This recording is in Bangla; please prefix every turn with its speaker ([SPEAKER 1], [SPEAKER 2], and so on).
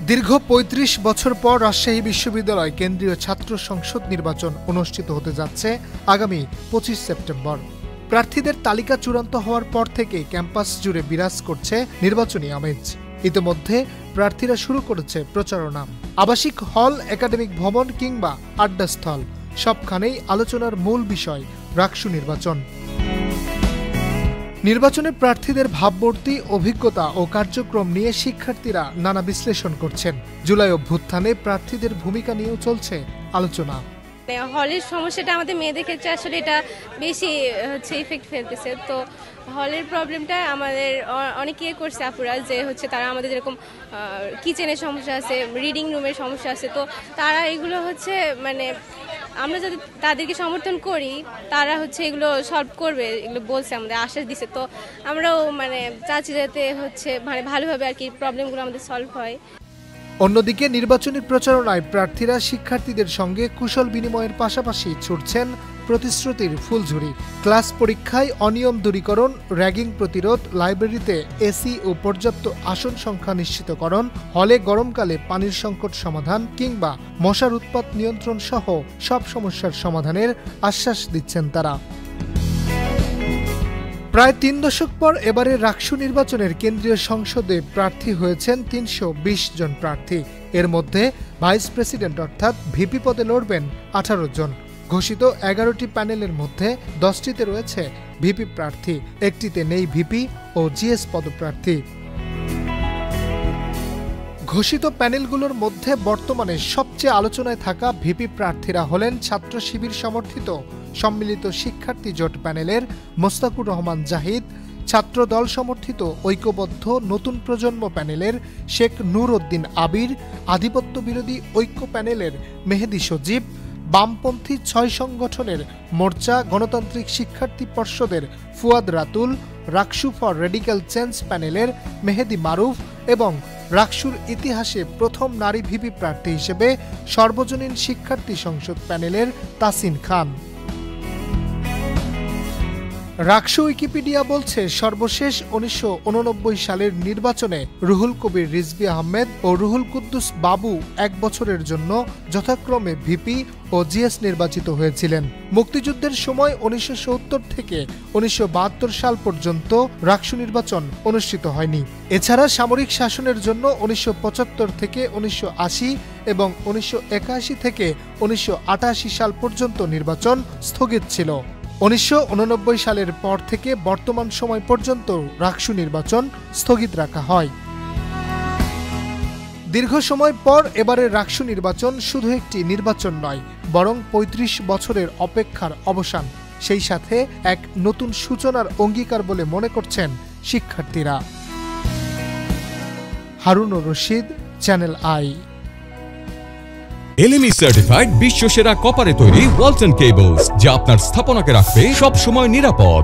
[SPEAKER 1] দীর্ঘ ৩৫ বছর পর রাজশাহী বিশ্ববিদ্যালয় কেন্দ্রীয় ছাত্র সংসদ নির্বাচন অনুষ্ঠিত হতে যাচ্ছে আগামী ২৫ সেপ্টেম্বর। প্রার্থীদের তালিকা চূড়ান্ত হওয়ার পর থেকে ক্যাম্পাস জুড়ে বিরাজ করছে নির্বাচনী আমেজ। ইতিমধ্যে প্রার্থীরা শুরু করেছে প্রচারণা। আবাসিক হল, একাডেমিক ভবন কিংবা আড্ডাস্থল সবখানেই আলোচনার মূল বিষয় রাকসু নির্বাচন। নির্বাচনে প্রার্থীদের ভাবমূর্তি, অভিজ্ঞতা ও কার্যক্রম নিয়ে শিক্ষার্থীরা নানা বিশ্লেষণ করছেন। জুলাই অভ্যুত্থানে প্রার্থীদের ভূমিকা নিয়েও চলছে আলোচনা।
[SPEAKER 2] হলের সমস্যাটা আমাদের মেয়েদের ক্ষেত্রে আসলে এটা বেশি ইফেক্ট ফেলতেছে। তো হলের প্রবলেমটা আমাদের অনেকে করছে আপুরা, যে তারা আমাদের যেরকম কিচেনের সমস্যা আছে, রিডিং রুমের সমস্যা আছে, তো তারা এগুলো আমরা যদি তাদেরকে সমর্থন করি তারা এগুলো সলভ করবে, এগুলো বলছে, আমাদের আশ্বাস দিছে। তো আমরাও চাচ্ছি যাতে ভালোভাবে আর কি প্রবলেমগুলো আমাদের সলভ হয়।
[SPEAKER 1] অন্যদিকে নির্বাচনী প্রচারণায় প্রার্থীরা শিক্ষার্থীদের সঙ্গে কুশল বিনিময়ের পাশাপাশি ছুটছেন প্রতিশ্রুতির ফুলঝুরি। ক্লাস পরীক্ষায় অনিয়ম দূরীকরণ, র্যাগিং প্রতিরোধ, লাইব্রেরিতে এসি ও পর্যাপ্ত আসন সংখ্যা নিশ্চিতকরণ, হলে গরমকালে পানির সংকট সমাধান কিংবা মশার উৎপাত নিয়ন্ত্রণ সহ সব সমস্যার সমাধানের আশ্বাস দিচ্ছেন তারা। প্রায় ৩ দশক পর এবারে রাকসু নির্বাচনের কেন্দ্রীয় সংসদে প্রার্থী হয়েছেন ৩২০ জন প্রার্থী। এর মধ্যে ভাইস প্রেসিডেন্ট অর্থাৎ ভিপি পদে লড়বেন ১৮ জন। ঘোষিত ১১টি প্যানেলের মধ্যে 10টিতে রয়েছে ভিপি প্রার্থী, একটিতে নেই ভিপি ও জিএস পদপ্রার্থী। ঘোষিত প্যানেলগুলোর মধ্যে বর্তমানে সবচেয়ে আলোচনায় থাকা ভিপি প্রার্থীরা হলেন ছাত্র শিবির সমর্থিত সম্মিলিত শিক্ষার্থী জোট প্যানেলের মোস্তাকুর রহমান জাহিদ, ছাত্র দল সমর্থিত ঐক্যবদ্ধ নতুন প্রজন্ম প্যানেলের শেখ নূর উদ্দিন আবির, আধিপত্য বিরোধী ঐক্য প্যানেলের মেহেদি সজীব, বামপন্থী ৬ সংগঠনের মোর্চা গণতান্ত্রিক শিক্ষার্থী পর্ষদের Fuad Ratul, RUCSU for radical change প্যানেলের মেহেদি মারুফ এবং রাকসুর ইতিহাসে প্রথম নারী ভিপি প্রার্থী হিসেবে সর্বজনীন শিক্ষার্থী সংসদ প্যানেলের তাসিন খান। রাকসু উইকিপিডিয়া বলছে, সর্বশেষ ১৯৮৯ সালের নির্বাচনে রুহুল কবির রিজভী আহমেদ ও রুহুল কুদ্দুস বাবু ১ বছরের জন্য যথাক্রমে ভিপি ও জিএস নির্বাচিত হয়েছিলেন। মুক্তিযুদ্ধের সময় ১৯৭০ থেকে ১৯৭২ সাল পর্যন্ত রাকসু নির্বাচন অনুষ্ঠিত হয়নি। এছাড়া সামরিক শাসনের জন্য ১৯৭৫ থেকে ১৯৮০ এবং ১৯৮১ থেকে ১৯৮৮ সাল পর্যন্ত নির্বাচন স্থগিত ছিল। ১৯৮৯ সালের পর থেকে বর্তমান সময় পর্যন্ত রাকসু নির্বাচন স্থগিত রাখা হয়। দীর্ঘ সময় পর এবারে রাকসু নির্বাচন শুধু একটি নির্বাচন নয়, বরং ৩৫ বছরের অপেক্ষার অবসান, সেই সাথে এক নতুন সূচনার অঙ্গীকার বলে মনে করছেন শিক্ষার্থীরা। Harunur Rashid, Channel I.
[SPEAKER 3] LME certified বিশ্বসেরা কপারে তৈরি ওয়ালটন কেবলস, যা আপনার স্থাপনাকে রাখবে সব সময় নিরাপদ।